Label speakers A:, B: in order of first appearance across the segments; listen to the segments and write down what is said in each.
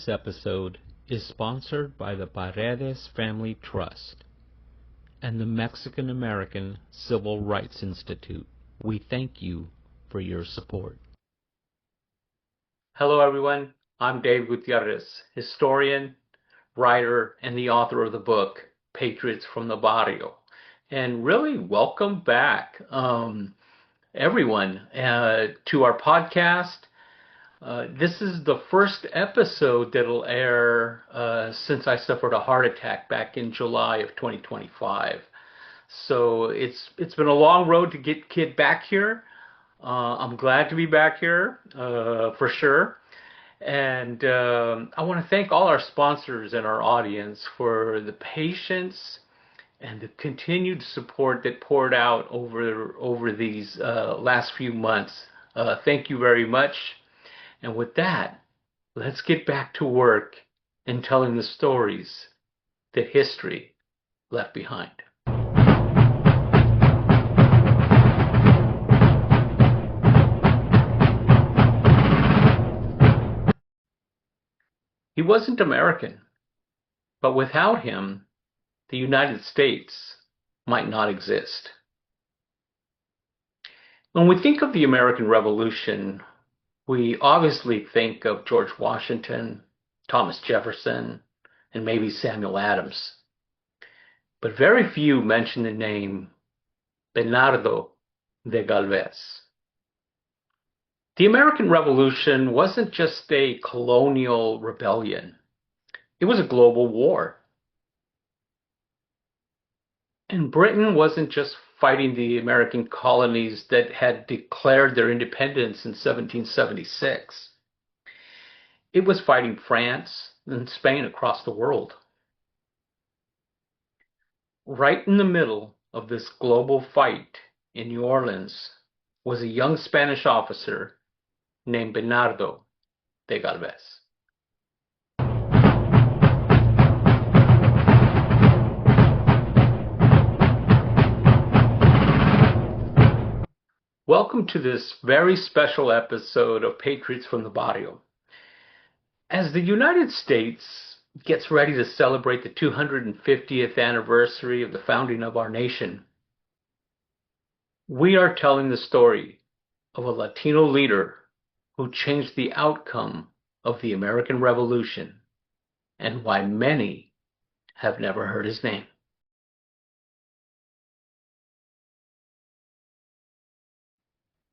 A: episode is sponsored by the Paredes Family Trust and the Mexican American Civil Rights Institute. We thank you for your support.
B: Hello everyone, I'm Dave Gutierrez, historian, writer, and the author of the book, Patriots from the Barrio. And really welcome back, everyone, to our podcast. This is the first episode that'll air since I suffered a heart attack back in July of 2025. So it's been a long road to get Kid back here. I'm glad to be back here for sure. And I want to thank all our sponsors and our audience for the patience and the continued support that poured out over these last few months. Thank you very much. And with that, let's get back to work and telling the stories that history left behind. He wasn't American, but without him, the United States might not exist. When we think of the American Revolution, we obviously think of George Washington, Thomas Jefferson, and maybe Samuel Adams. But very few mention the name Bernardo de Galvez. The American Revolution wasn't just a colonial rebellion. It was a global war. And Britain wasn't just fighting the American colonies that had declared their independence in 1776. It was fighting France and Spain across the world. Right in the middle of this global fight in New Orleans was a young Spanish officer named Bernardo de Galvez. Welcome to this very special episode of Patriots from the Barrio. As the United States gets ready to celebrate the 250th anniversary of the founding of our nation, we are telling the story of a Latino leader who changed the outcome of the American Revolution and why many have never heard his name.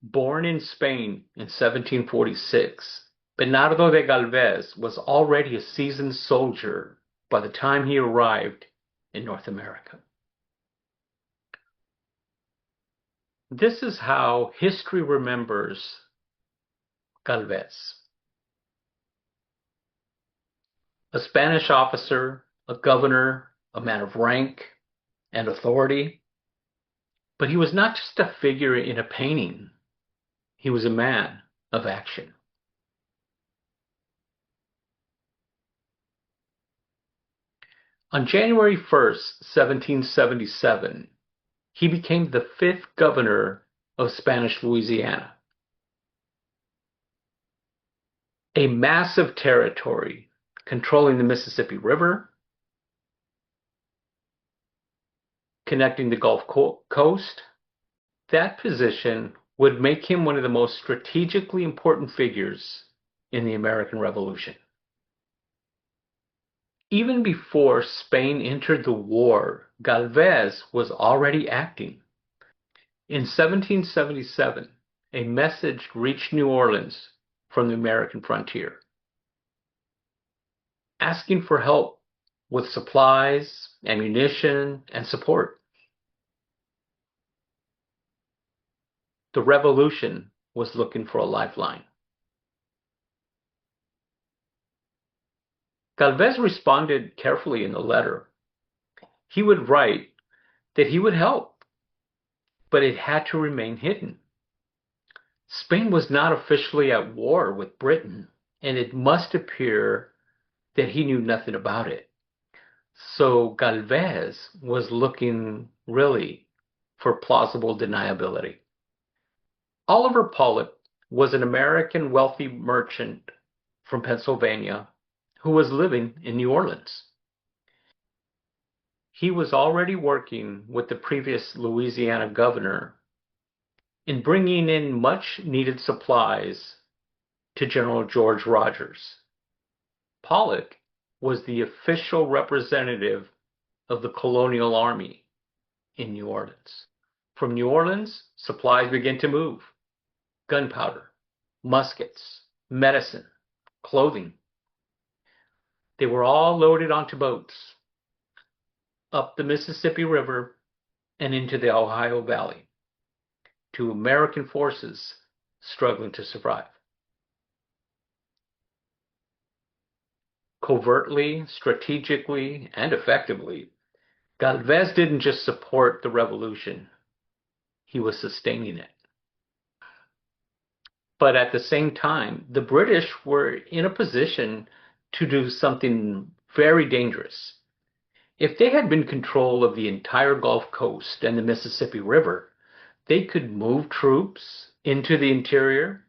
B: Born in Spain in 1746, Bernardo de Galvez was already a seasoned soldier by the time he arrived in North America. This is how history remembers Galvez. A Spanish officer, a governor, a man of rank and authority, but he was not just a figure in a painting. He was a man of action. On January 1st, 1777, he became the 5th governor of Spanish Louisiana. A massive territory controlling the Mississippi River, connecting the Gulf Coast. That position would make him one of the most strategically important figures in the American Revolution. Even before Spain entered the war, Galvez was already acting. In 1777, a message reached New Orleans from the American frontier, asking for help with supplies, ammunition, and support. The revolution was looking for a lifeline. Galvez responded carefully in the letter. He would write that he would help, but it had to remain hidden. Spain was not officially at war with Britain, and it must appear that he knew nothing about it. So Galvez was looking really for plausible deniability. Oliver Pollock was an American wealthy merchant from Pennsylvania who was living in New Orleans. He was already working with the previous Louisiana governor in bringing in much needed supplies to General George Rogers. Pollock was the official representative of the colonial army in New Orleans. From New Orleans, supplies began to move: gunpowder, muskets, medicine, clothing. They were all loaded onto boats up the Mississippi River and into the Ohio Valley to American forces struggling to survive. Covertly, strategically, and effectively, Galvez didn't just support the revolution, he was sustaining it. But at the same time, the British were in a position to do something very dangerous. If they had been in control of the entire Gulf Coast and the Mississippi River, they could move troops into the interior,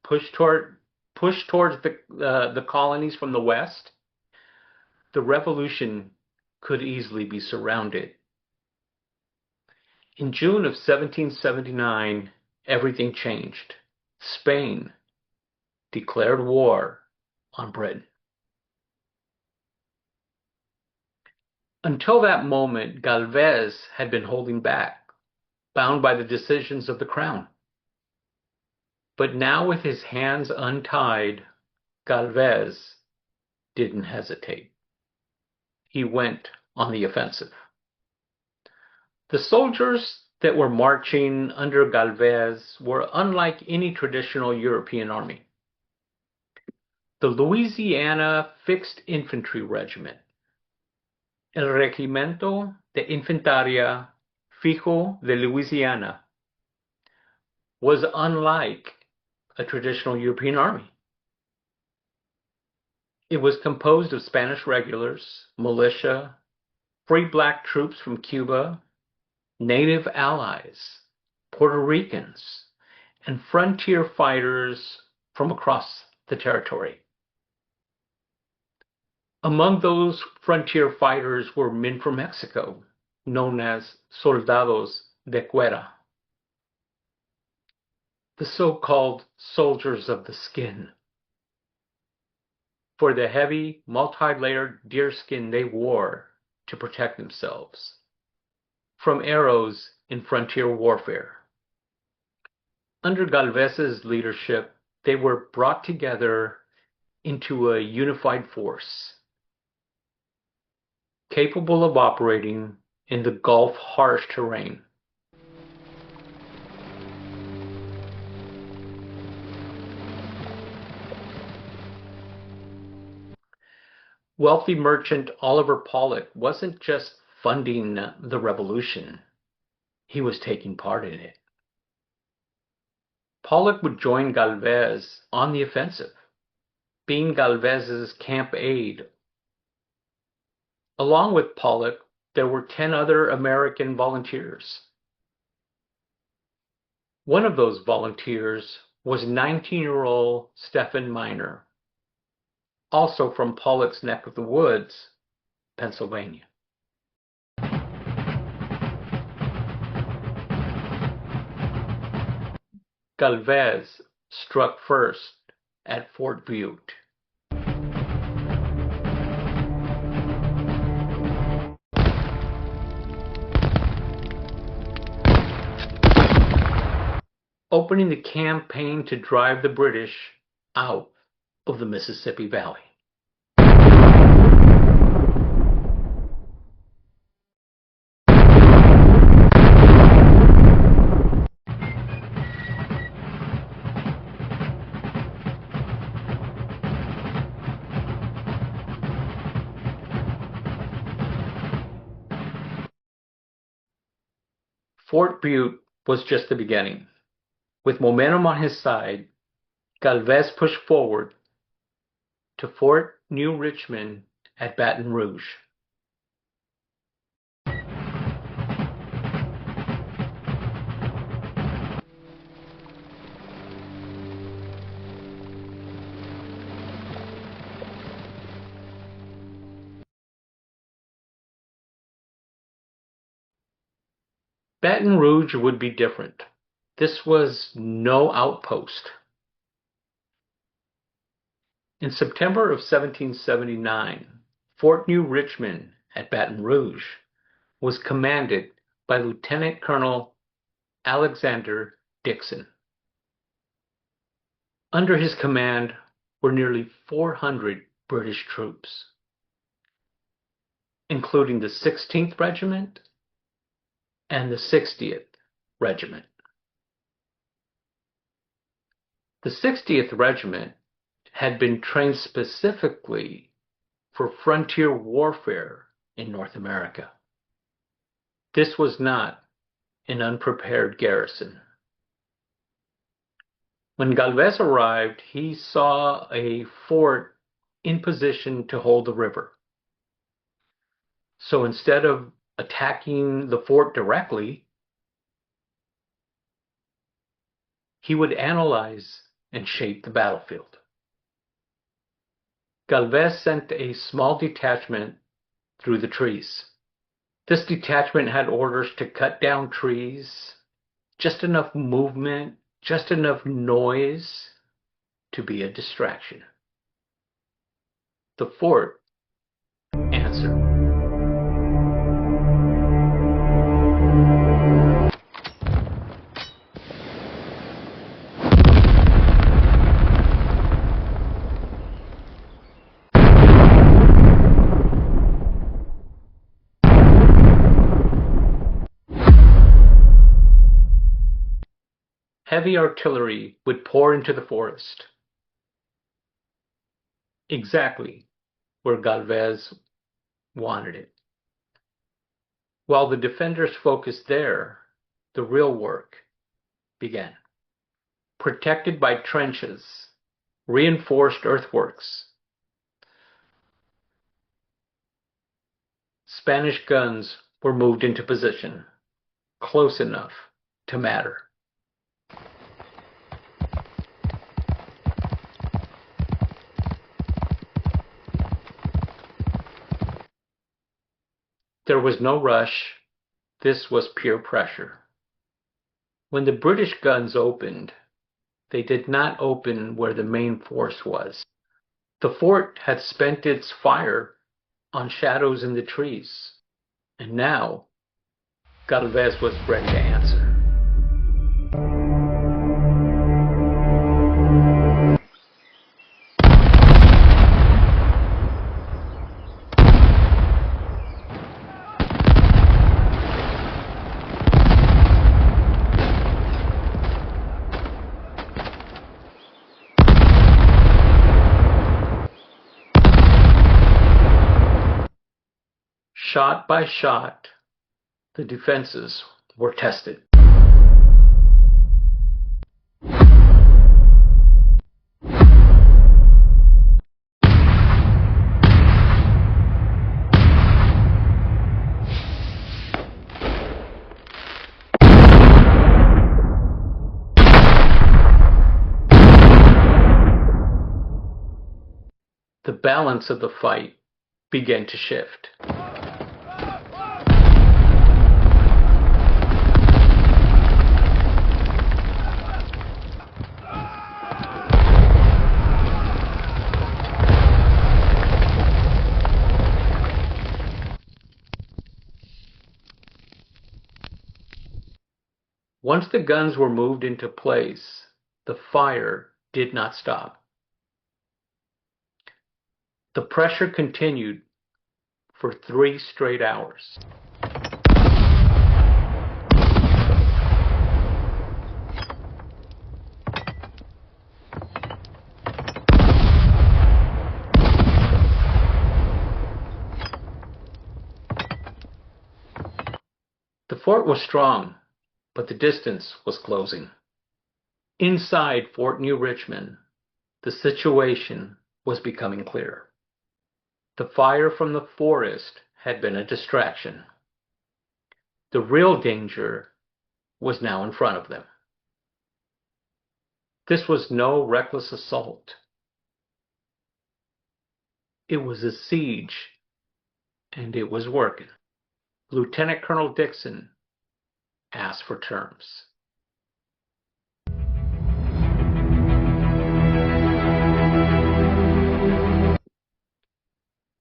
B: push towards the colonies from the west. The revolution could easily be surrounded. In June of 1779, everything changed. Spain declared war on Britain. Until that moment, Galvez had been holding back, bound by the decisions of the crown. But now, with his hands untied, Galvez didn't hesitate. He went on the offensive. The soldiers that were marching under Galvez were unlike any traditional European army. The Louisiana Fixed Infantry Regiment, El Regimiento de Infantería Fijo de Louisiana, was unlike a traditional European army. It was composed of Spanish regulars, militia, free black troops from Cuba, native allies, Puerto Ricans, and frontier fighters from across the territory. Among those frontier fighters were men from Mexico, known as soldados de cuera, the so-called soldiers of the skin, for the heavy, multi-layered deerskin they wore to protect themselves from arrows in frontier warfare. Under Galvez's leadership, they were brought together into a unified force, capable of operating in the Gulf harsh terrain. Wealthy merchant Oliver Pollock wasn't just funding the revolution, he was taking part in it. Pollock would join Galvez on the offensive, being Galvez's camp aide. Along with Pollock, there were 10 other American volunteers. One of those volunteers was 19-year-old Stephen Miner, also from Pollock's neck of the woods, Pennsylvania. Galvez struck first at Fort Bute. Opening the campaign to drive the British out of the Mississippi Valley. Fort Bute was just the beginning. With momentum on his side, Galvez pushed forward to Fort New Richmond at Baton Rouge. Baton Rouge would be different. This was no outpost. In September of 1779, Fort New Richmond at Baton Rouge was commanded by Lieutenant Colonel Alexander Dixon. Under his command were nearly 400 British troops, including the 16th Regiment and the 60th Regiment. The 60th Regiment had been trained specifically for frontier warfare in North America. This was not an unprepared garrison. When Galvez arrived, he saw a fort in position to hold the river. So instead of attacking the fort directly, he would analyze and shape the battlefield. Galvez sent a small detachment through the trees. This detachment had orders to cut down trees, just enough movement, just enough noise to be a distraction. The fort answered. Heavy artillery would pour into the forest, exactly where Galvez wanted it. While the defenders focused there, the real work began. Protected by trenches, reinforced earthworks, Spanish guns were moved into position, close enough to matter. There was no rush. This was pure pressure. When the British guns opened, they did not open where the main force was. The fort had spent its fire on shadows in the trees, and now Galvez was ready to answer. Shot by shot, the defenses were tested. The balance of the fight began to shift. Once the guns were moved into place, the fire did not stop. The pressure continued for 3 straight hours. The fort was strong, but the distance was closing. Inside Fort New Richmond, the situation was becoming clear. The fire from the forest had been a distraction. The real danger was now in front of them. This was no reckless assault. It was a siege, and it was working. Lieutenant Colonel Dixon asked for terms.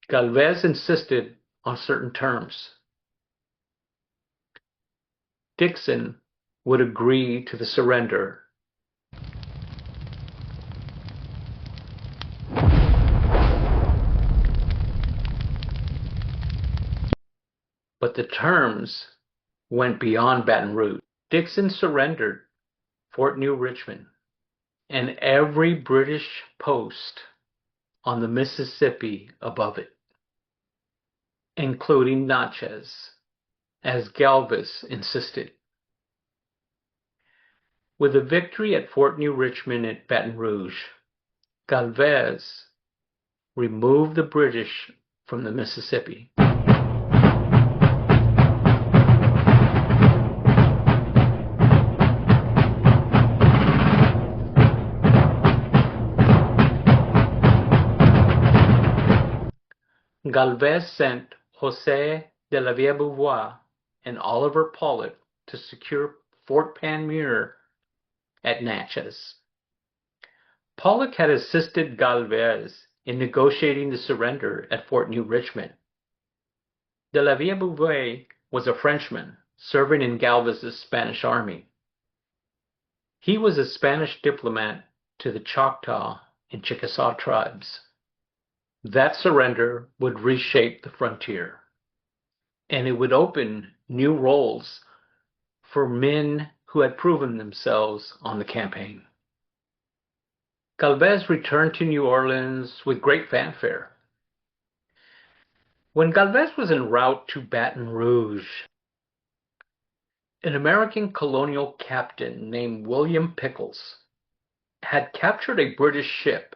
B: Galvez insisted on certain terms. Dixon would agree to the surrender, but the terms went beyond Baton Rouge. Dixon surrendered Fort New Richmond and every British post on the Mississippi above it, including Natchez, as Galvez insisted. With a victory at Fort New Richmond at Baton Rouge, Galvez removed the British from the Mississippi. Galvez sent José de la Villebois and Oliver Pollock to secure Fort Panmure at Natchez. Pollock had assisted Galvez in negotiating the surrender at Fort New Richmond. De la Villebois was a Frenchman serving in Galvez's Spanish army. He was a Spanish diplomat to the Choctaw and Chickasaw tribes. That surrender would reshape the frontier, and it would open new roles for men who had proven themselves on the campaign. Galvez returned to New Orleans with great fanfare. When Galvez was en route to Baton Rouge, an American colonial captain named William Pickles had captured a British ship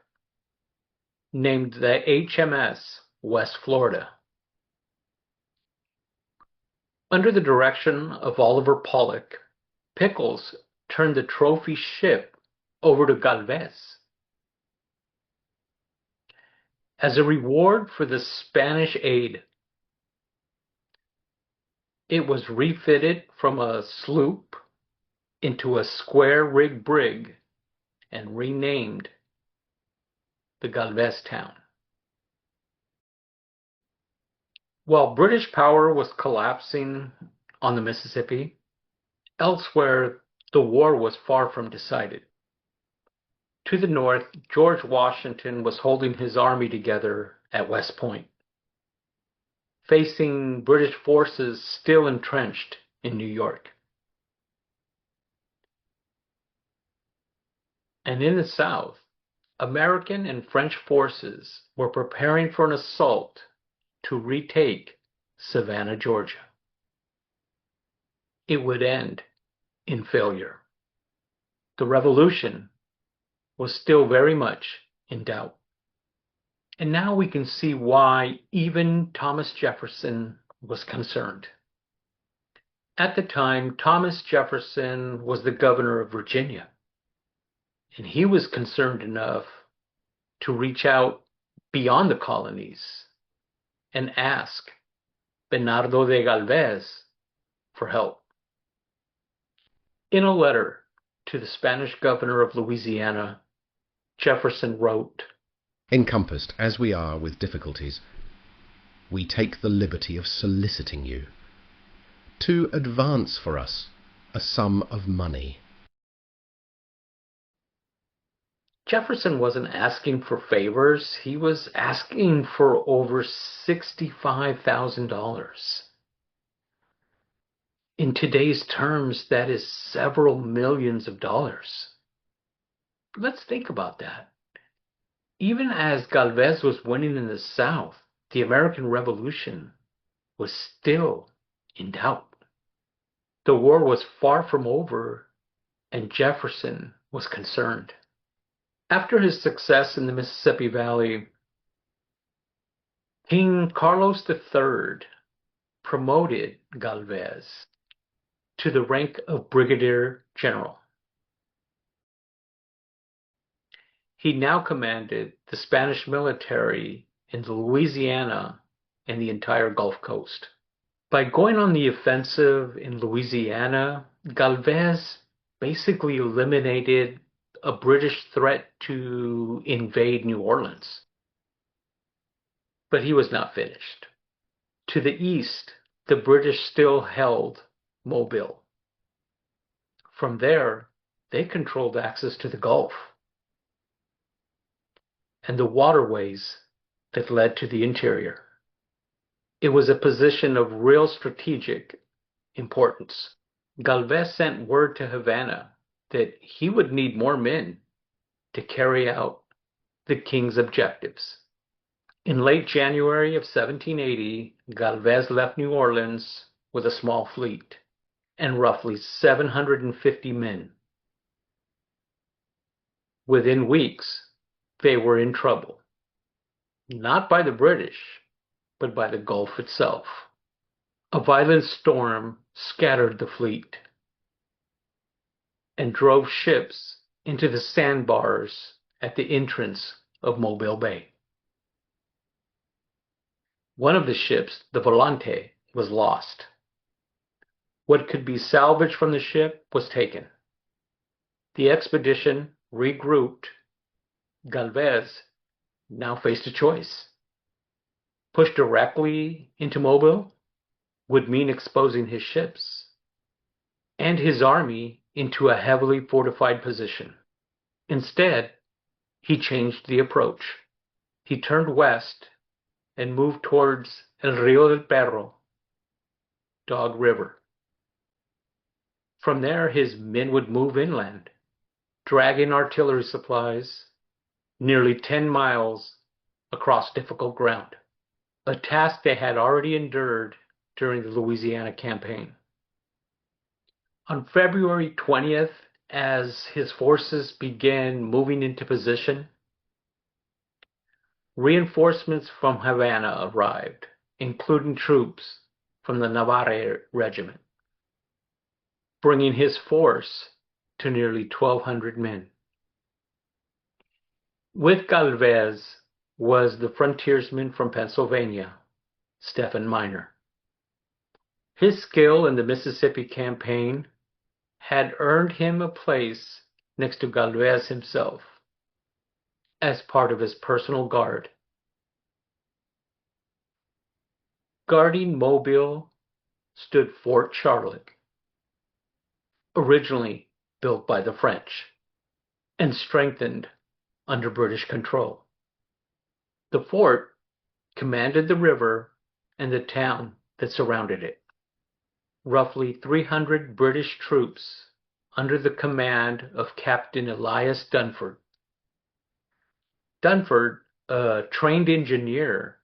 B: named the HMS West Florida. Under the direction of Oliver Pollock, Pickles turned the trophy ship over to Galvez. As a reward for the Spanish aid, it was refitted from a sloop into a square-rigged brig and renamed the Galvez town. While British power was collapsing on the Mississippi, elsewhere the war was far from decided. To the north, George Washington was holding his army together at West Point, facing British forces still entrenched in New York. And in the south, American and French forces were preparing for an assault to retake Savannah, Georgia. It would end in failure. The revolution was still very much in doubt. And now we can see why even Thomas Jefferson was concerned. At the time, Thomas Jefferson was the governor of Virginia, and he was concerned enough to reach out beyond the colonies and ask Bernardo de Galvez for help. In a letter to the Spanish governor of Louisiana, Jefferson wrote,
C: "Encompassed as we are with difficulties, we take the liberty of soliciting you to advance for us a sum of money."
B: Jefferson wasn't asking for favors, he was asking for over $65,000. In today's terms, that is several millions of dollars. Let's think about that. Even as Galvez was winning in the South, the American Revolution was still in doubt. The war was far from over, and Jefferson was concerned. After his success in the Mississippi Valley, King Carlos III promoted Galvez to the rank of Brigadier General. He now commanded the Spanish military in Louisiana and the entire Gulf Coast. By going on the offensive in Louisiana, Galvez basically eliminated a British threat to invade New Orleans. But he was not finished. To the east, the British still held Mobile. From there, they controlled access to the Gulf and the waterways that led to the interior. It was a position of real strategic importance. Galvez sent word to Havana that he would need more men to carry out the king's objectives. In late January of 1780, Galvez left New Orleans with a small fleet and roughly 750 men. Within weeks, they were in trouble, not by the British, but by the Gulf itself. A violent storm scattered the fleet and drove ships into the sandbars at the entrance of Mobile Bay. One of the ships, the Volante, was lost. What could be salvaged from the ship was taken. The expedition regrouped. Galvez now faced a choice. Push directly into Mobile would mean exposing his ships and his army into a heavily fortified position. Instead, he changed the approach. He turned west and moved towards El Rio del Perro, Dog River. From there, his men would move inland, dragging artillery supplies nearly 10 miles across difficult ground, a task they had already endured during the Louisiana campaign. On February 20th, as his forces began moving into position, reinforcements from Havana arrived, including troops from the Navarre Regiment, bringing his force to nearly 1,200 men. With Galvez was the frontiersman from Pennsylvania, Stephen Minor. His skill in the Mississippi campaign had earned him a place next to Galvez himself as part of his personal guard. Guarding Mobile stood Fort Charlotte, originally built by the French and strengthened under British control. The fort commanded the river and the town that surrounded it. Roughly 300 British troops under the command of Captain Elias Dunford. Dunford, a trained engineer,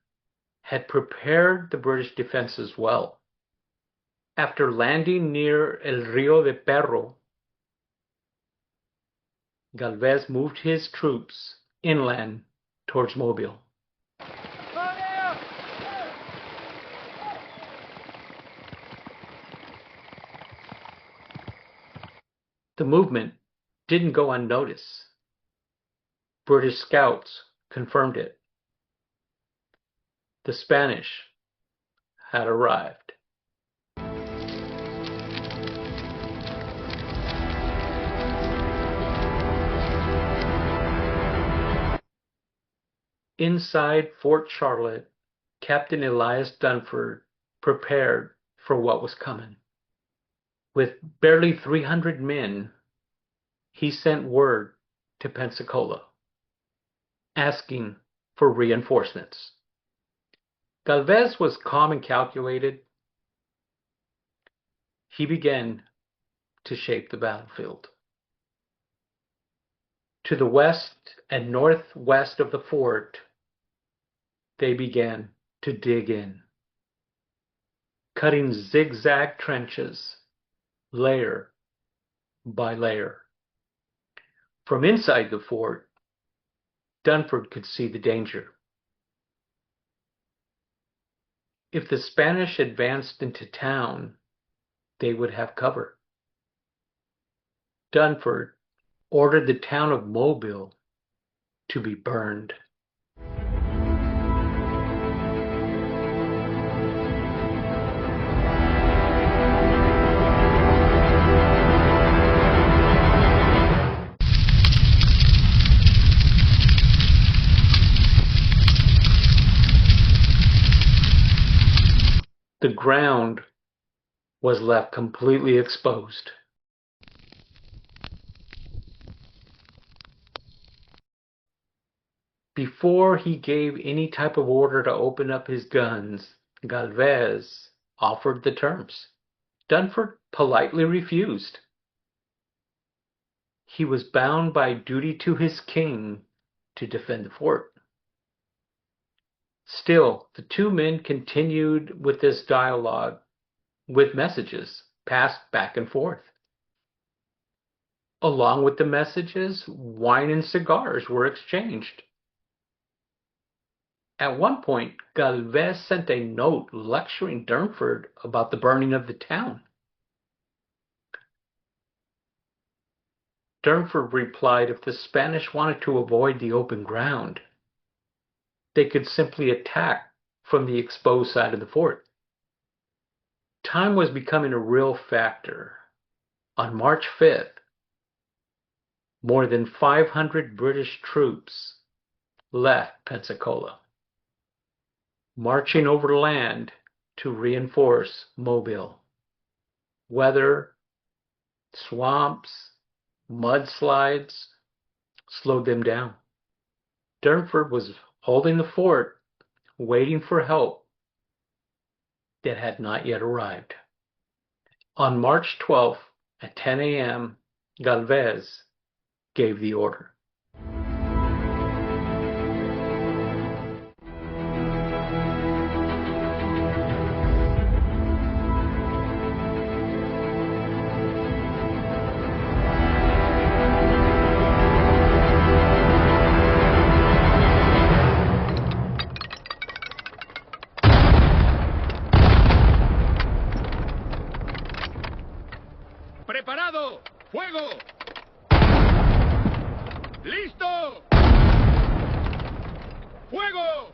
B: had prepared the British defenses well. After landing near El Rio de Perro, Galvez moved his troops inland towards Mobile. The movement didn't go unnoticed. British scouts confirmed it. The Spanish had arrived. Inside Fort Charlotte, Captain Elias Dunford prepared for what was coming. With barely 300 men, he sent word to Pensacola, asking for reinforcements. Galvez was calm and calculated. He began to shape the battlefield. To the west and northwest of the fort, they began to dig in, cutting zigzag trenches, layer by layer. From inside the fort, Dunford could see the danger. If the Spanish advanced into town, they would have cover. Dunford ordered the town of Mobile to be burned. ground was left completely exposed. Before he gave any type of order to open up his guns, Galvez offered the terms. Dunford politely refused. He was bound by duty to his king to defend the fort. Still, the two men continued with this dialogue, with messages passed back and forth. Along with the messages, wine and cigars were exchanged. At one point, Galvez sent a note lecturing Dunford about the burning of the town. Dunford replied if the Spanish wanted to avoid the open ground, they could simply attack from the exposed side of the fort. Time was becoming a real factor. On March 5th, more than 500 British troops left Pensacola, marching overland to reinforce Mobile. Weather, swamps, mudslides slowed them down. Dunford was holding the fort, waiting for help that had not yet arrived. On March 12th at 10 a.m., Galvez gave the order.
D: ¡Preparado! ¡Fuego! ¡Listo! ¡Fuego!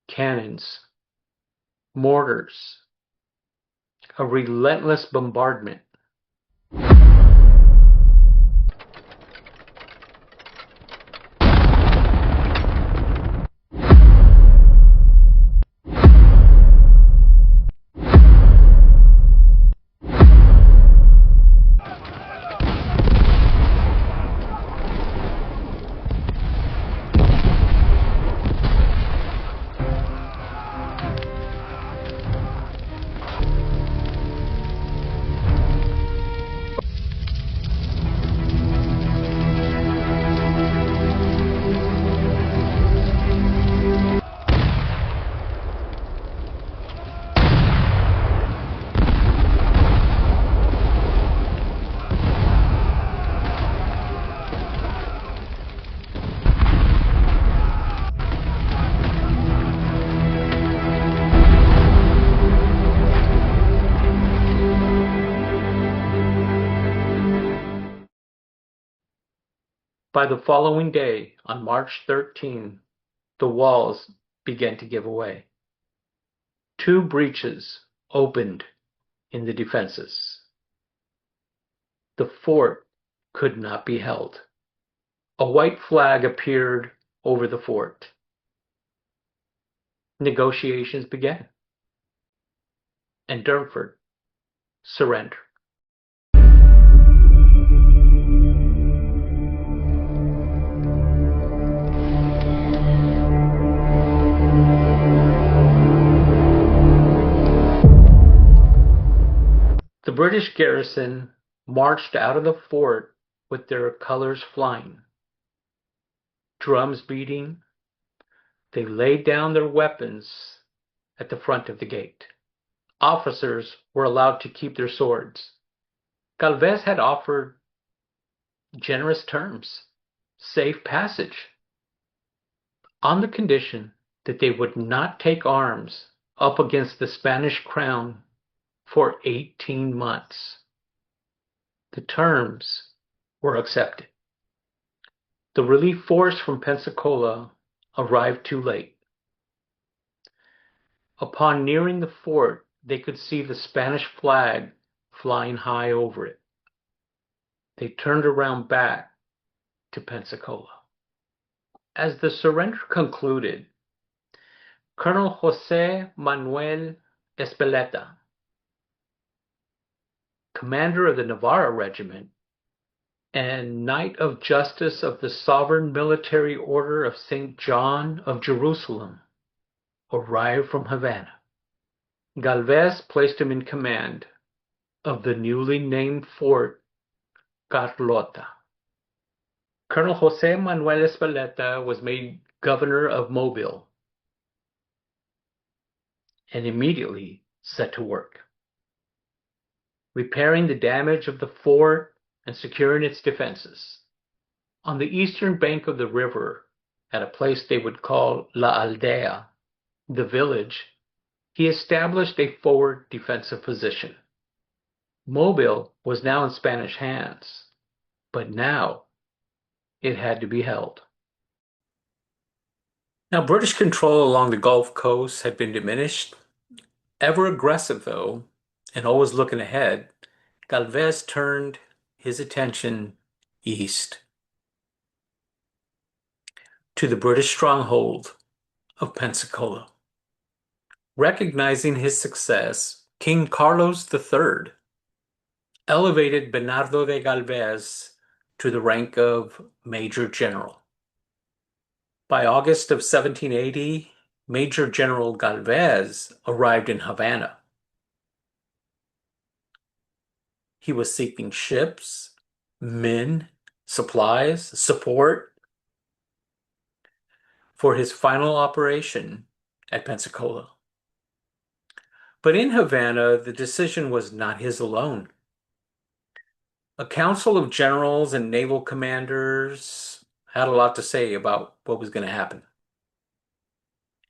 B: Cannons, mortars, a relentless bombardment. By the following day, on March 13, the walls began to give away. 2 breaches opened in the defenses. The fort could not be held. A white flag appeared over the fort. Negotiations began, and Dunford surrendered. The British garrison marched out of the fort with their colors flying, drums beating. They laid down their weapons at the front of the gate. Officers were allowed to keep their swords. Galvez had offered generous terms, safe passage, on the condition that they would not take arms up against the Spanish crown for 18 months. The terms were accepted. The relief force from Pensacola arrived too late. Upon nearing the fort, they could see the Spanish flag flying high over it. They turned around back to Pensacola. As the surrender concluded, Colonel José Manuel Espeleta, commander of the Navarra Regiment and Knight of Justice of the Sovereign Military Order of St. John of Jerusalem, arrived from Havana. Galvez placed him in command of the newly named Fort Carlota. Colonel José Manuel Espeleta was made governor of Mobile and immediately set to work, repairing the damage of the fort and securing its defenses. On the eastern bank of the river, at a place they would call La Aldea, the village, he established a forward defensive position. Mobile was now in Spanish hands, but now it had to be held. Now, British control along the Gulf Coast had been diminished. Ever aggressive, though, and always looking ahead, Galvez turned his attention east to the British stronghold of Pensacola. Recognizing his success, King Carlos III elevated Bernardo de Galvez to the rank of Major General. By August of 1780, Major General Galvez arrived in Havana. He was seeking ships, men, supplies, support for his final operation at Pensacola. But in Havana, the decision was not his alone. A council of generals and naval commanders had a lot to say about what was going to happen.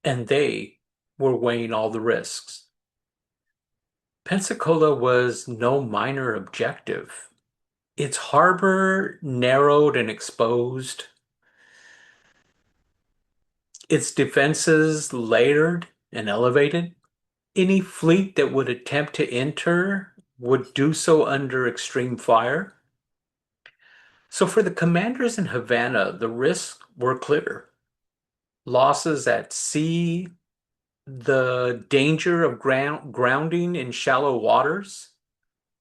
B: And they were weighing all the risks. Pensacola was no minor objective. Its harbor narrowed and exposed, its defenses layered and elevated. Any fleet that would attempt to enter would do so under extreme fire. So for the commanders in Havana, the risks were clear. Losses at sea, the danger of grounding in shallow waters,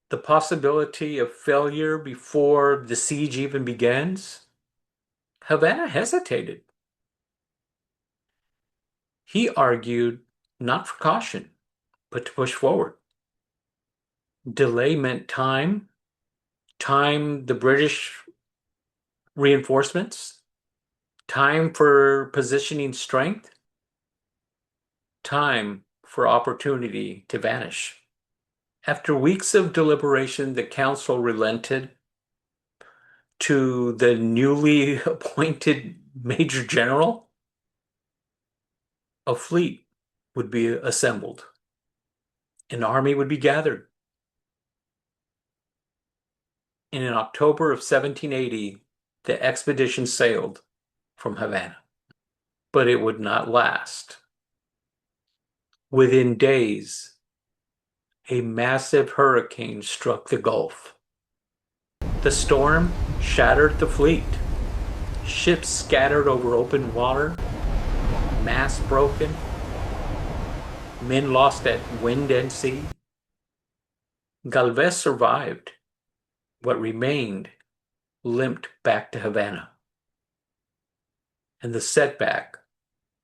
B: the possibility of failure before the siege even begins. Havana hesitated. He argued not for caution, but to push forward. Delay meant time the British reinforcements, time for positioning strength, time for opportunity to vanish. After weeks of deliberation, the council relented to the newly appointed Major General. A fleet would be assembled. An army would be gathered. And in October of 1780, the expedition sailed from Havana. But it would not last. Within days, a massive hurricane struck the Gulf. The storm shattered the fleet. Ships scattered over open water, masts broken, men lost at wind and sea. Galvez survived. What remained limped back to Havana. And the setback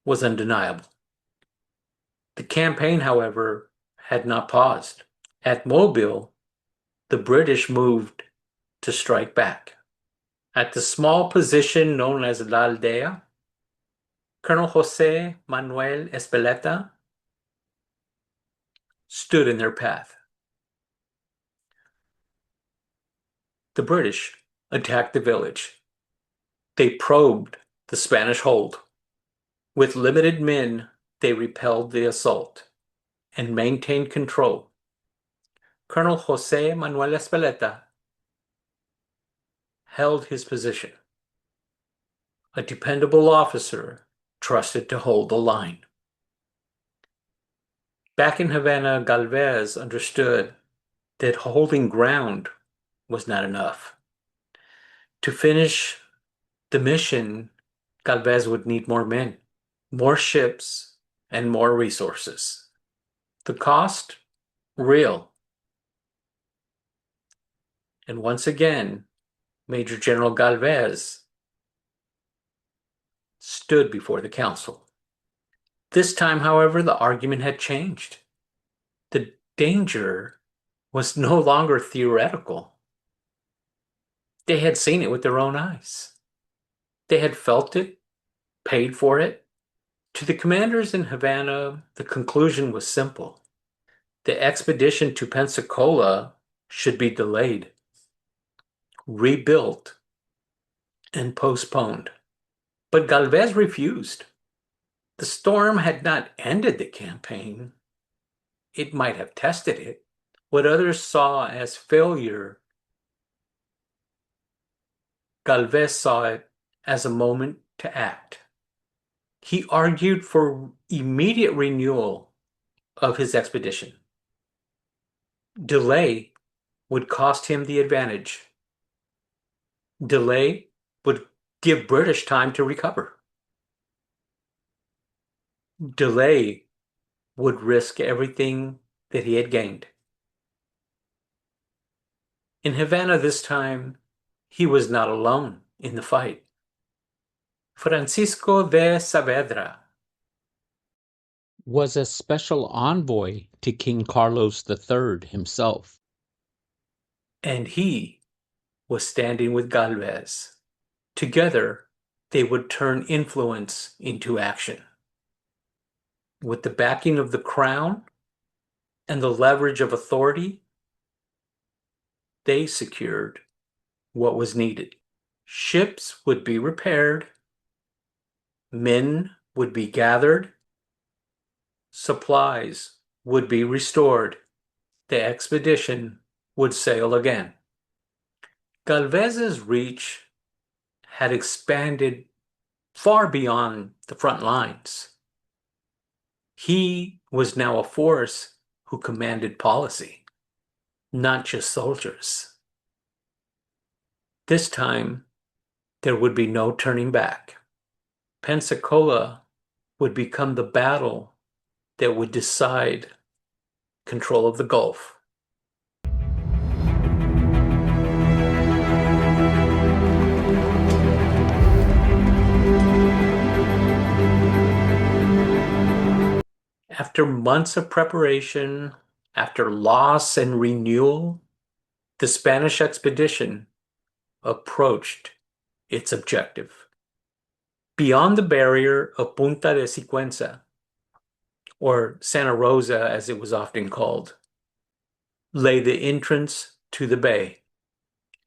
B: was undeniable. The campaign, however, had not paused. At Mobile, the British moved to strike back. At the small position known as La Aldea, Colonel Jose Manuel Espeleta stood in their path. The British attacked the village. They probed the Spanish hold. With limited men, they repelled the assault and maintained control. Colonel Jose Manuel Espeleta held his position, a dependable officer trusted to hold the line. Back in Havana, Galvez understood that holding ground was not enough. To finish the mission, Galvez would need more men, more ships, and more resources. The cost? Real. And once again, Major General Galvez stood before the council. This time, however, the argument had changed. The danger was no longer theoretical. They had seen it with their own eyes. They had felt it, paid for it. To the commanders in Havana, the conclusion was simple. The expedition to Pensacola should be delayed, rebuilt, and postponed. But Galvez refused. The storm had not ended the campaign. It might have tested it. What others saw as failure, Galvez saw it as a moment to act. He argued for immediate renewal of his expedition. Delay would cost him the advantage. Delay would give British time to recover. Delay would risk everything that he had gained. In Havana this time, he was not alone in the fight. Francisco Saavedra
A: was a special envoy to King Carlos III himself.
B: And he was standing with Galvez. Together, they would turn influence into action. With the backing of the crown and the leverage of authority, they secured what was needed. Ships would be repaired, men would be gathered, supplies would be restored, the expedition would sail again. Galvez's reach had expanded far beyond the front lines. He was now a force who commanded policy, not just soldiers. This time, there would be no turning back. Pensacola would become the battle that would decide control of the Gulf. After months of preparation, after loss and renewal, the Spanish expedition approached its objective. Beyond the barrier of Punta de Sigüenza, or Santa Rosa as it was often called, lay the entrance to the bay,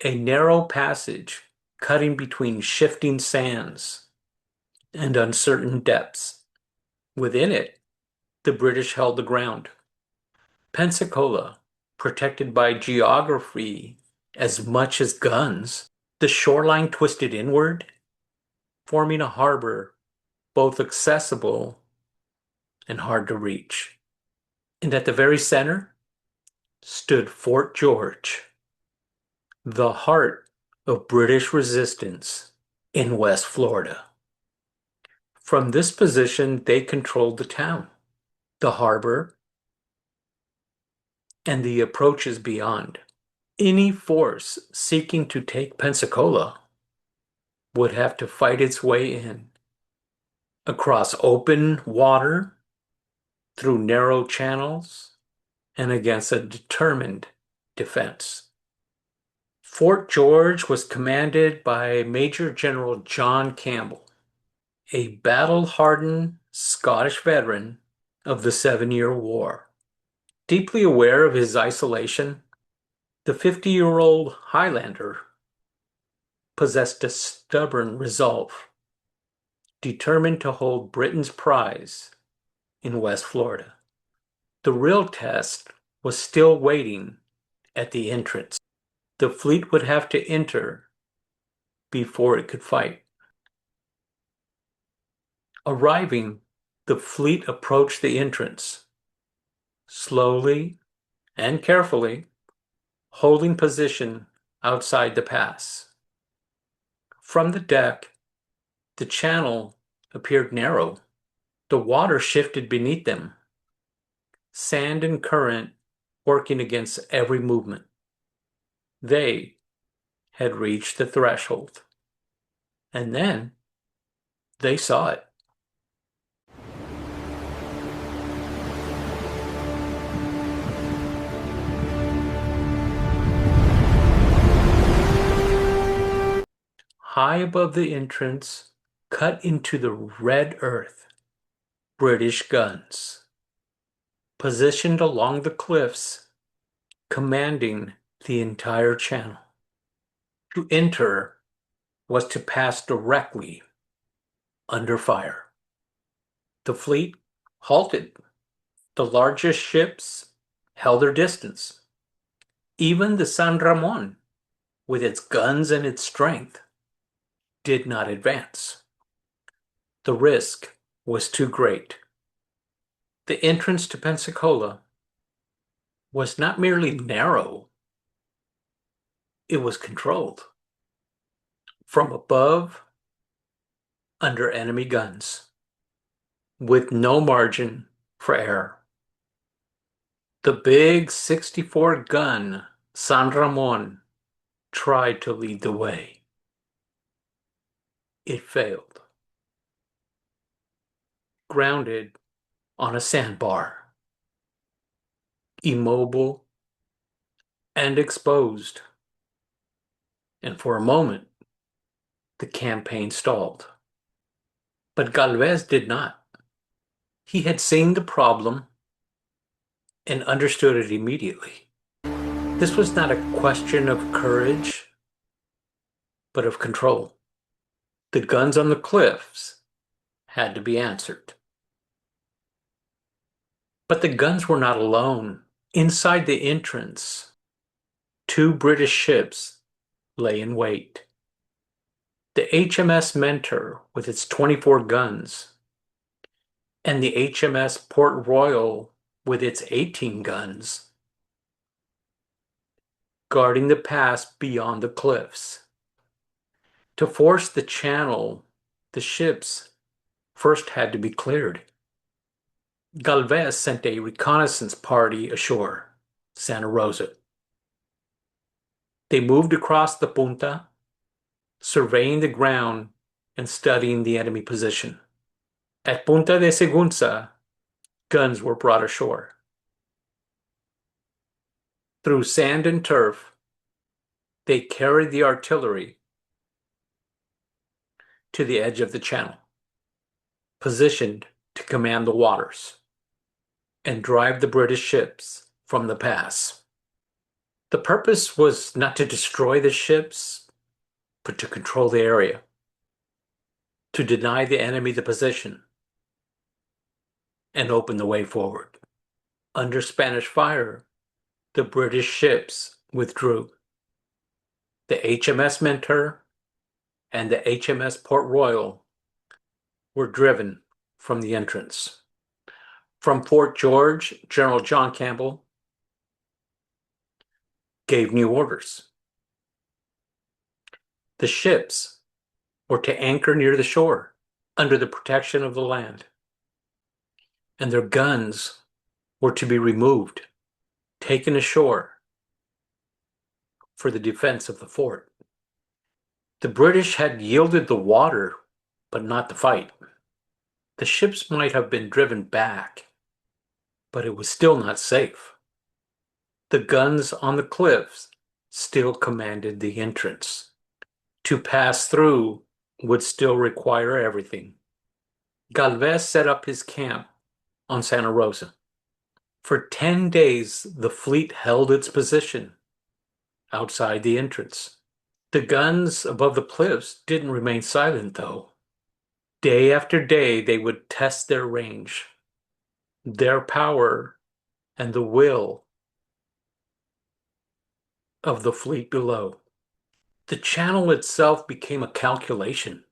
B: a narrow passage cutting between shifting sands and uncertain depths. Within it, the British held the ground. Pensacola, protected by geography as much as guns, the shoreline twisted inward, forming a harbor both accessible and hard to reach. And at the very center stood Fort George, the heart of British resistance in West Florida. From this position, they controlled the town, the harbor, and the approaches beyond. Any force seeking to take Pensacola would have to fight its way in, across open water, through narrow channels, and against a determined defense. Fort George was commanded by Major General John Campbell, a battle-hardened Scottish veteran of the 7-Year War. Deeply aware of his isolation, the 50-year-old Highlander possessed a stubborn resolve, determined to hold Britain's prize in West Florida. The real test was still waiting at the entrance. The fleet would have to enter before it could fight. Arriving, the fleet approached the entrance, slowly and carefully, holding position outside the pass. From the deck, the channel appeared narrow. The water shifted beneath them, sand and current working against every movement. They had reached the threshold. And then they saw it. High above the entrance, cut into the red earth, British guns, positioned along the cliffs, commanding the entire channel. To enter was to pass directly under fire. The fleet halted. The largest ships held their distance. Even the San Ramon, with its guns and its strength, did not advance. The risk was too great. The entrance to Pensacola was not merely narrow, it was controlled. From above, under enemy guns, with no margin for error. The big 64-gun San Ramon tried to lead the way. It failed. Grounded on a sandbar, immobile and exposed. And for a moment, the campaign stalled. But Galvez did not. He had seen the problem and understood it immediately. This was not a question of courage, but of control. The guns on the cliffs had to be answered. But the guns were not alone. Inside the entrance, 2 British ships lay in wait. The HMS Mentor with its 24 guns, and the HMS Port Royal with its 18 guns, guarding the pass beyond the cliffs. To force the channel, the ships first had to be cleared. Galvez sent a reconnaissance party ashore, Santa Rosa. They moved across the Punta, surveying the ground and studying the enemy position. At Punta de Seguinza, guns were brought ashore. Through sand and turf, they carried the artillery to the edge of the channel, positioned to command the waters and drive the British ships from the pass. The purpose was not to destroy the ships, but to control the area, to deny the enemy the position, and open the way forward. Under Spanish fire, the British ships withdrew. The HMS Mentor and the HMS Port Royal were driven from the entrance. From Fort George, General John Campbell gave new orders. The ships were to anchor near the shore, under the protection of the land, and their guns were to be removed, taken ashore for the defense of the fort. The British had yielded the water, but not the fight. The ships might have been driven back, but it was still not safe. The guns on the cliffs still commanded the entrance. To pass through would still require everything. Galvez set up his camp on Santa Rosa. For 10 days, the fleet held its position outside the entrance. The guns above the cliffs didn't remain silent, though. Day after day, they would test their range, their power, and the will of the fleet below. The channel itself became a calculation.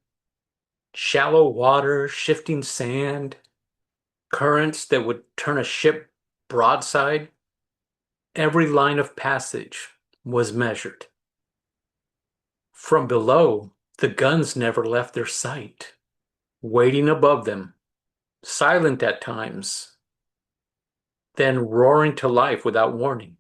B: Shallow water, shifting sand, currents that would turn a ship broadside. Every line of passage was measured. From below, the guns never left their sight, waiting above them, silent at times, then roaring to life without warning.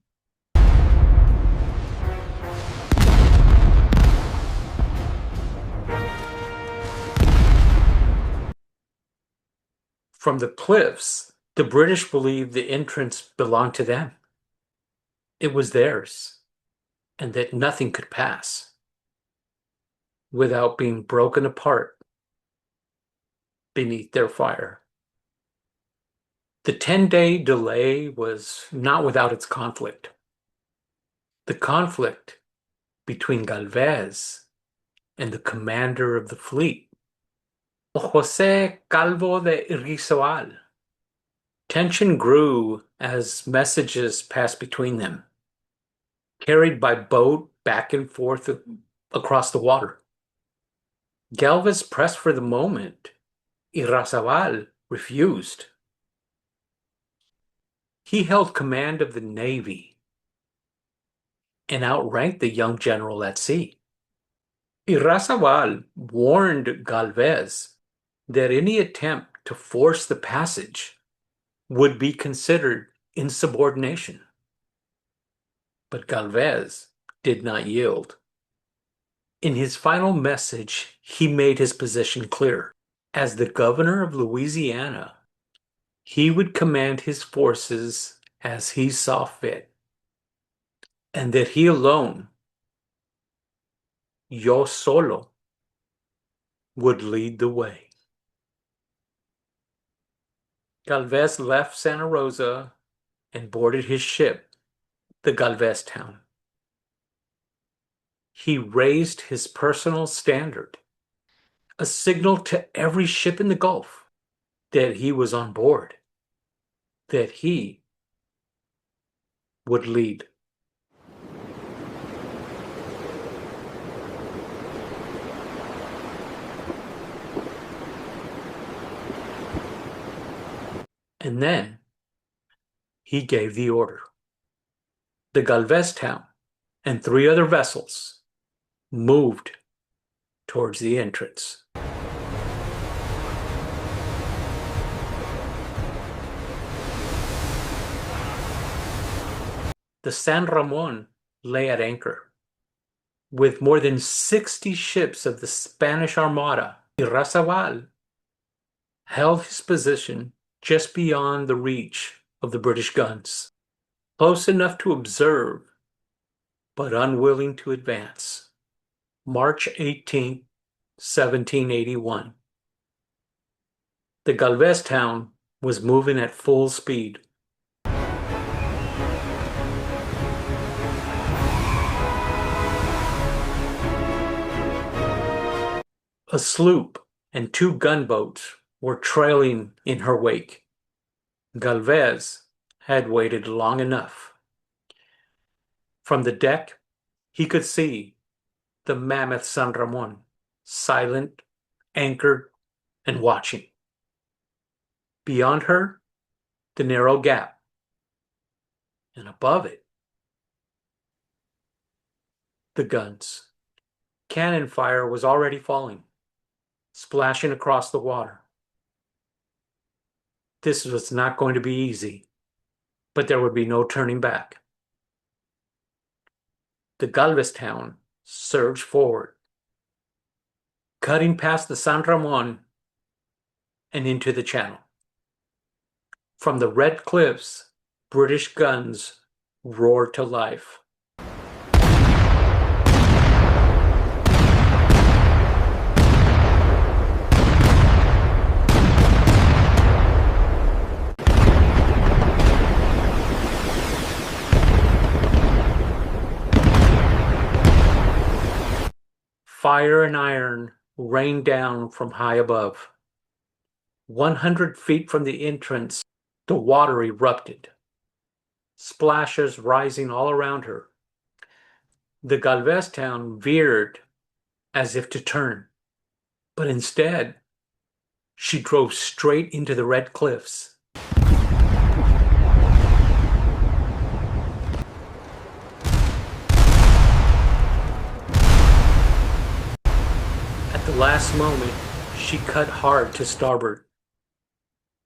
B: From the cliffs, the British believed the entrance belonged to them. It was theirs, and that nothing could pass without being broken apart beneath their fire. The 10-day delay was not without its conflict. The conflict between Galvez and the commander of the fleet, José Calvo de Irizoal. Tension grew as messages passed between them, carried by boat back and forth across the water. Galvez pressed for the moment. Irizoal refused. He held command of the Navy and outranked the young general at sea. Irizoal warned Galvez that any attempt to force the passage would be considered insubordination. But Galvez did not yield. In his final message, he made his position clear. As the governor of Louisiana, he would command his forces as he saw fit, and that he alone, yo solo, would lead the way. Galvez left Santa Rosa and boarded his ship, the Galveztown. He raised his personal standard, a signal to every ship in the Gulf that he was on board, that he would lead. And then he gave the order. The Galveztown and 3 other vessels moved towards the entrance. The San Ramon lay at anchor. With more than 60 ships of the Spanish Armada, Irizoal held his position just beyond the reach of the British guns, close enough to observe, but unwilling to advance. March 18, 1781. The Galveztown was moving at full speed. A sloop and 2 gunboats were trailing in her wake. Galvez had waited long enough. From the deck, he could see the mammoth San Ramon, silent, anchored, and watching. Beyond her, the narrow gap. And above it, the guns. Cannon fire was already falling, splashing across the water. This was not going to be easy, but there would be no turning back. The Galveztown surged forward, cutting past the San Ramon and into the channel. From the red cliffs, British guns roared to life. Fire and iron rained down from high above. 100 feet from the entrance, the water erupted, splashes rising all around her. The Galvez town veered as if to turn, but instead, she drove straight into the red cliffs. At the last moment, she cut hard to starboard,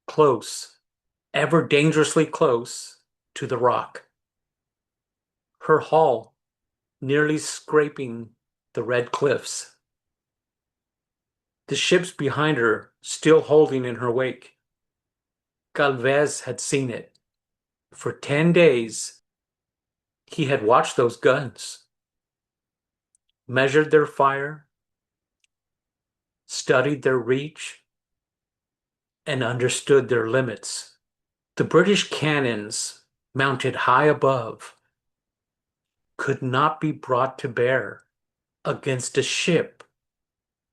B: close, ever dangerously close, to the rock. Her hull nearly scraping the red cliffs. The ships behind her still holding in her wake. Galvez had seen it. For 10 days, he had watched those guns, measured their fire, studied their reach, and understood their limits. The British cannons, mounted high above, could not be brought to bear against a ship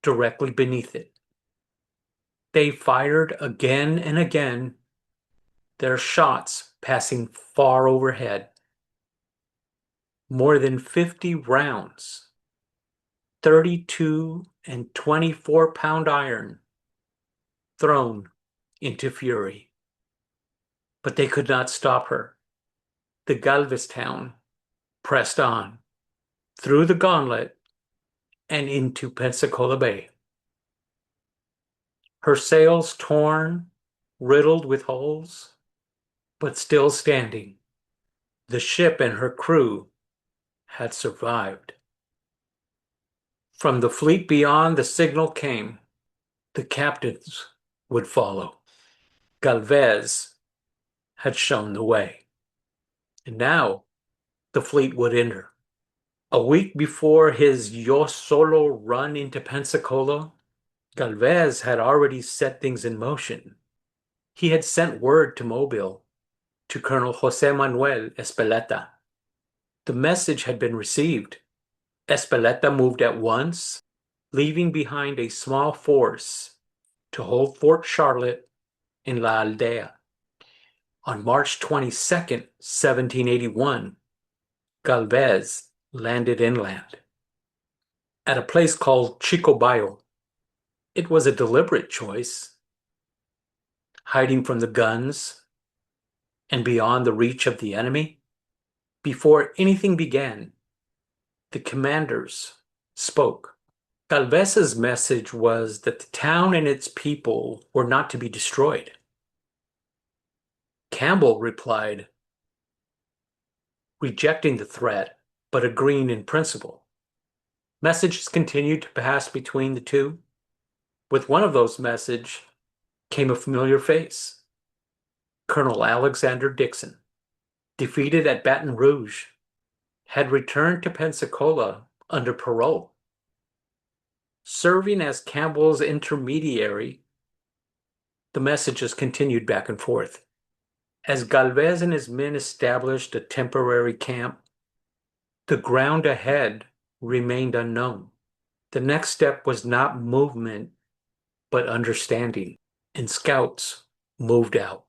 B: directly beneath it. They fired again and again, their shots passing far overhead. More than 50 rounds, 32 and 24-pound iron, thrown into fury. But they could not stop her. The Galvez town pressed on, through the gauntlet, and into Pensacola Bay. Her sails torn, riddled with holes, but still standing. The ship and her crew had survived. From the fleet beyond, the signal came. The captains would follow. Galvez had shown the way. And now the fleet would enter. A week before his Yo Solo run into Pensacola, Galvez had already set things in motion. He had sent word to Mobile, to Colonel José Manuel Espeleta. The message had been received. Espeleta moved at once, leaving behind a small force to hold Fort Charlotte in La Aldea. On March 22nd, 1781, Galvez landed inland at a place called Chico Bayo. It was a deliberate choice, hiding from the guns and beyond the reach of the enemy. Before anything began, the commanders spoke. Galvez's message was that the town and its people were not to be destroyed. Campbell replied, rejecting the threat, but agreeing in principle. Messages continued to pass between the two. With one of those messages came a familiar face. Colonel Alexander Dixon, defeated at Baton Rouge, had returned to Pensacola under parole. Serving as Campbell's intermediary, the messages continued back and forth. As Galvez and his men established a temporary camp, the ground ahead remained unknown. The next step was not movement, but understanding, and scouts moved out.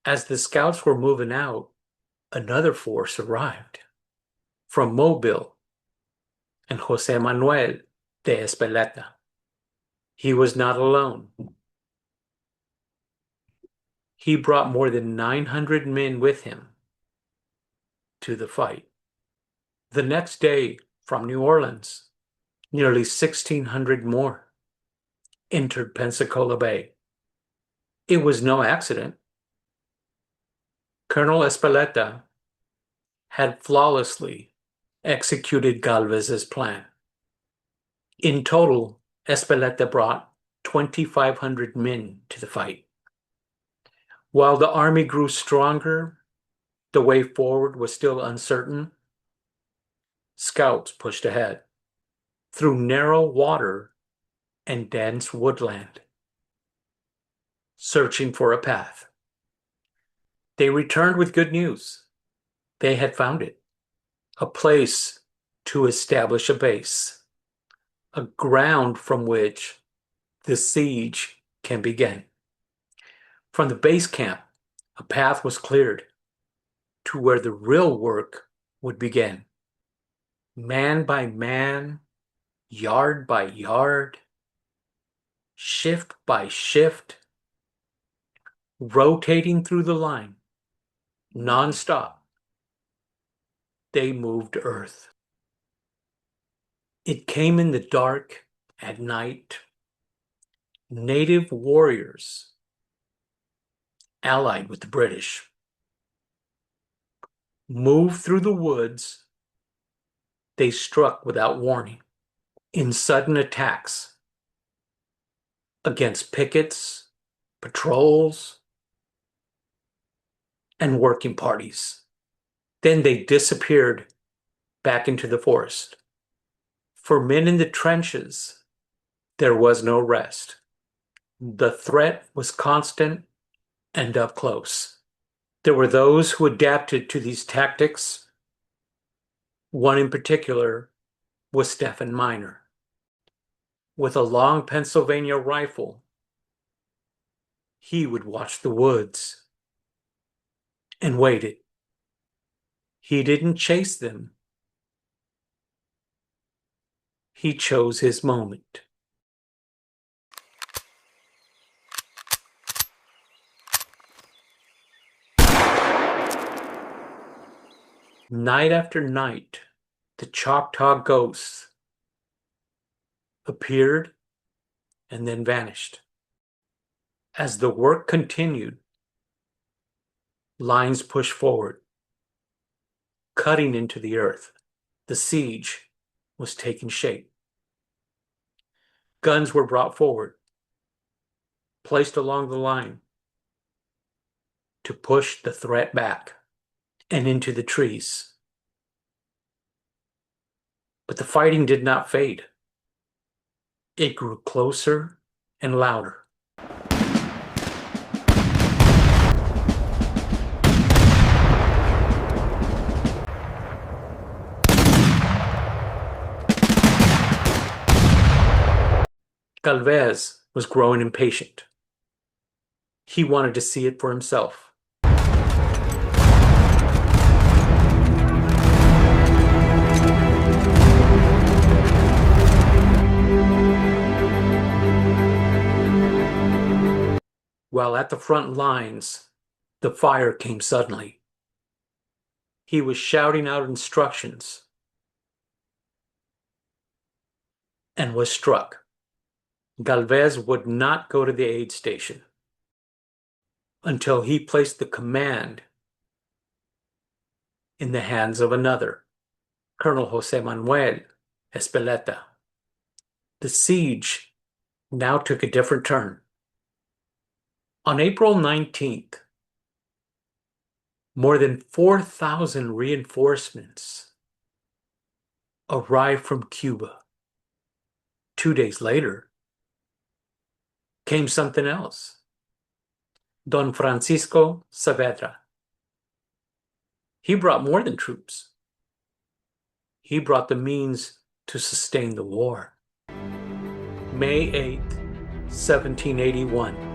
B: As the scouts were moving out, another force arrived from Mobile and José Manuel de Espeleta. He was not alone. He brought more than 900 men with him to the fight. The next day, from New Orleans, nearly 1,600 more entered Pensacola Bay. It was no accident. Colonel Espeleta had flawlessly executed Galvez's plan. In total, Espeleta brought 2,500 men to the fight. While the army grew stronger, the way forward was still uncertain. Scouts pushed ahead through narrow water and dense woodland, searching for a path. They returned with good news. They had found it, a place to establish a base, a ground from which the siege can begin. From the base camp, a path was cleared to where the real work would begin. Man by man, yard by yard, shift by shift, rotating through the line, nonstop, they moved earth. It came in the dark at night. Native warriors, allied with the British, moved through the woods. They struck without warning in sudden attacks against pickets, patrols, and working parties. Then they disappeared back into the forest. For men in the trenches, there was no rest. The threat was constant and up close. There were those who adapted to these tactics. One in particular was Stephen Miner. With a long Pennsylvania rifle, he would watch the woods and waited. He didn't chase them. He chose his moment. Night after night, the Choctaw ghosts appeared and then vanished. As the work continued, lines pushed forward, cutting into the earth. The siege was taking shape. Guns were brought forward, placed along the line to push the threat back and into the trees. But the fighting did not fade. It grew closer and louder. Galvez was growing impatient. He wanted to see it for himself. While at the front lines, the fire came suddenly. He was shouting out instructions and was struck. Galvez would not go to the aid station until he placed the command in the hands of another, Colonel Jose Manuel Espeleta. The siege now took a different turn. On April 19th, more than 4,000 reinforcements arrived from Cuba. 2 days later, came something else. Don Francisco Saavedra. He brought more than troops. He brought the means to sustain the war. May 8th, 1781.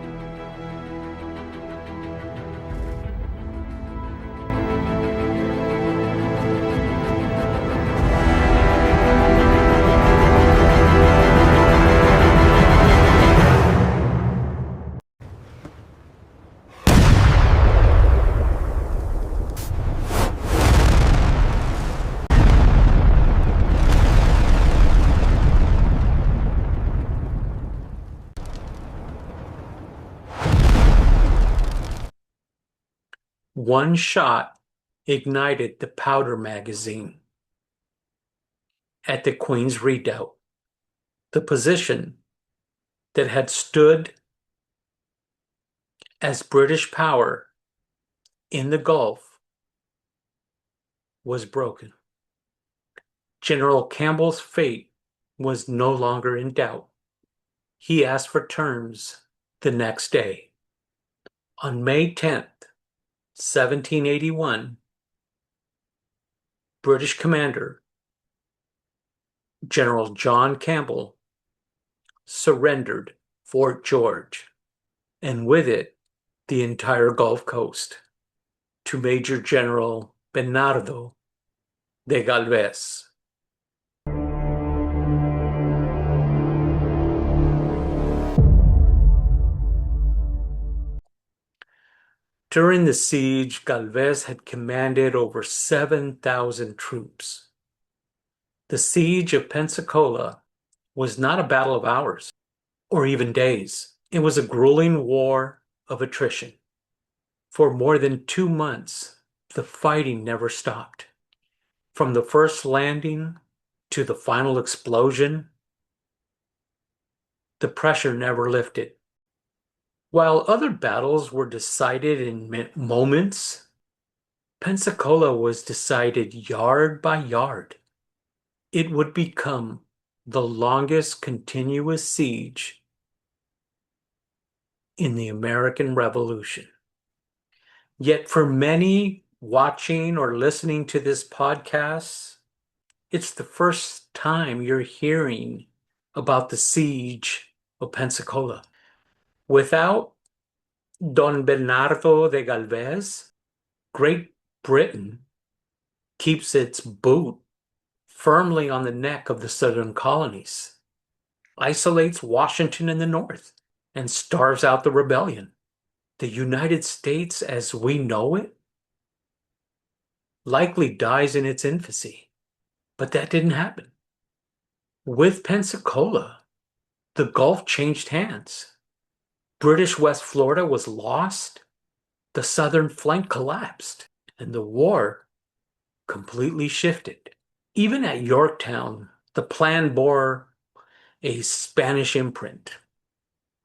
B: One shot ignited the powder magazine at the Queen's Redoubt, the position that had stood as British power in the Gulf was broken. General Campbell's fate was no longer in doubt. He asked for terms the next day. On May 10th, 1781, British commander General John Campbell surrendered Fort George, and with it the entire Gulf Coast, to Major General Bernardo de Galvez. During the siege, Galvez had commanded over 7,000 troops. The siege of Pensacola was not a battle of hours or even days. It was a grueling war of attrition. For more than 2 months, the fighting never stopped. From the first landing to the final explosion, the pressure never lifted. While other battles were decided in moments, Pensacola was decided yard by yard. It would become the longest continuous siege in the American Revolution. Yet for many watching or listening to this podcast, it's the first time you're hearing about the siege of Pensacola. Without Don Bernardo de Galvez, Great Britain keeps its boot firmly on the neck of the southern colonies, isolates Washington in the north, and starves out the rebellion. The United States, as we know it, likely dies in its infancy. But that didn't happen. With Pensacola, the Gulf changed hands. British West Florida was lost, the southern flank collapsed, and the war completely shifted. Even at Yorktown, the plan bore a Spanish imprint.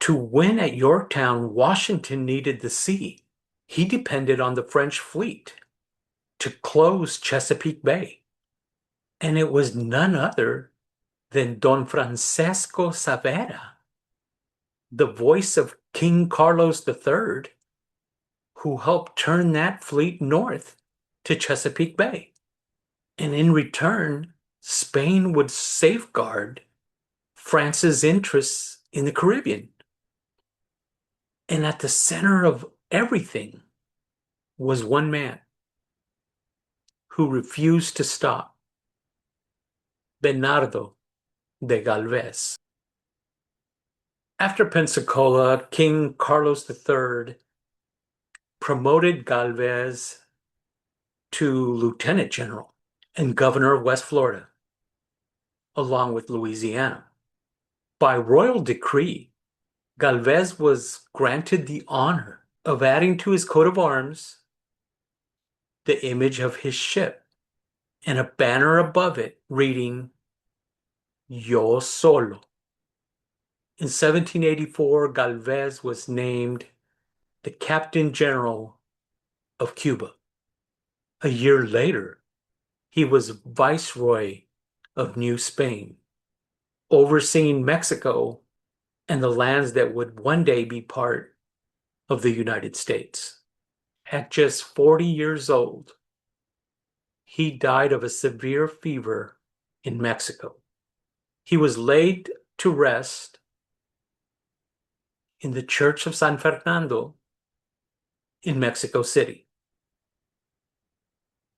B: To win at Yorktown, Washington needed the sea. He depended on the French fleet to close Chesapeake Bay. And it was none other than Don Francisco Saavedra, the voice of King Carlos III, who helped turn that fleet north to Chesapeake Bay. And in return, Spain would safeguard France's interests in the Caribbean. And at the center of everything was one man who refused to stop: Bernardo de Galvez. After Pensacola, King Carlos III promoted Galvez to lieutenant general and governor of West Florida, along with Louisiana. By royal decree, Galvez was granted the honor of adding to his coat of arms the image of his ship and a banner above it reading, Yo Solo. In 1784, Galvez was named the Captain General of Cuba. A year later, he was Viceroy of New Spain, overseeing Mexico and the lands that would one day be part of the United States. At just 40 years old, he died of a severe fever in Mexico. He was laid to rest in the Church of San Fernando in Mexico City,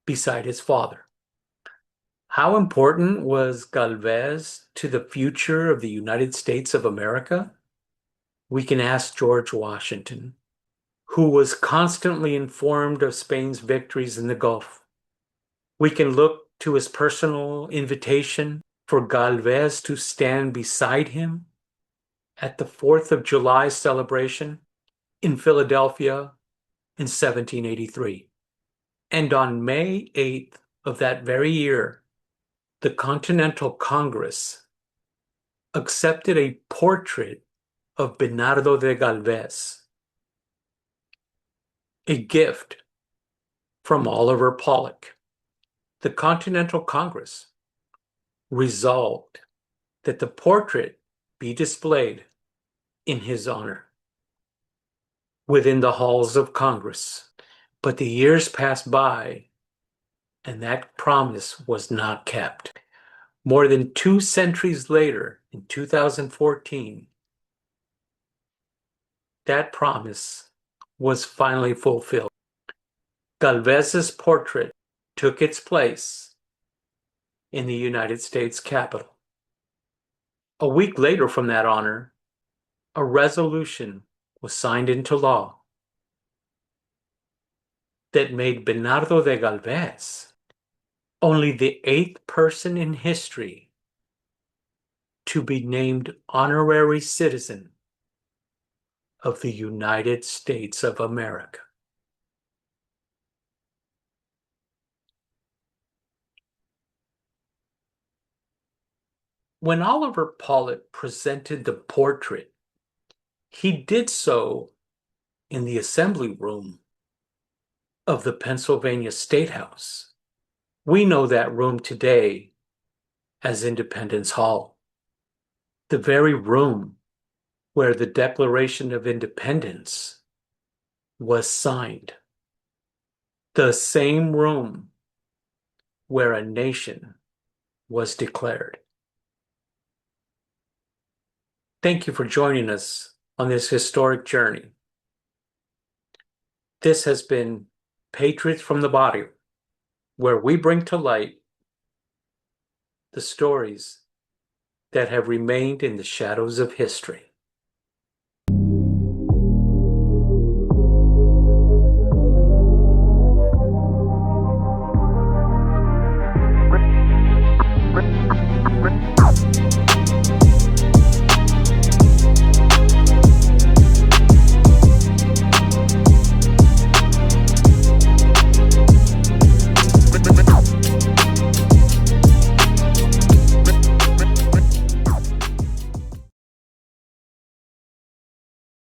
B: beside his father. How important was Galvez to the future of the United States of America? We can ask George Washington, who was constantly informed of Spain's victories in the Gulf. We can look to his personal invitation for Galvez to stand beside him at the 4th of July celebration in Philadelphia in 1783. And on May 8th of that very year, the Continental Congress accepted a portrait of Bernardo de Galvez, a gift from Oliver Pollock. The Continental Congress resolved that the portrait be displayed in his honor within the halls of Congress. But the years passed by, and that promise was not kept. More than 2 centuries later, in 2014, that promise was finally fulfilled. Galvez's portrait took its place in the United States Capitol. A week later from that honor, a resolution was signed into law that made Bernardo de Galvez only the 8th person in history to be named honorary citizen of the United States of America. When Oliver Pollitt presented the portrait, he did so in the assembly room of the Pennsylvania State House. We know that room today as Independence Hall, the very room where the Declaration of Independence was signed, the same room where a nation was declared. Thank you for joining us on this historic journey. This has been Patriots from the Barrio, where we bring to light the stories that have remained in the shadows of history.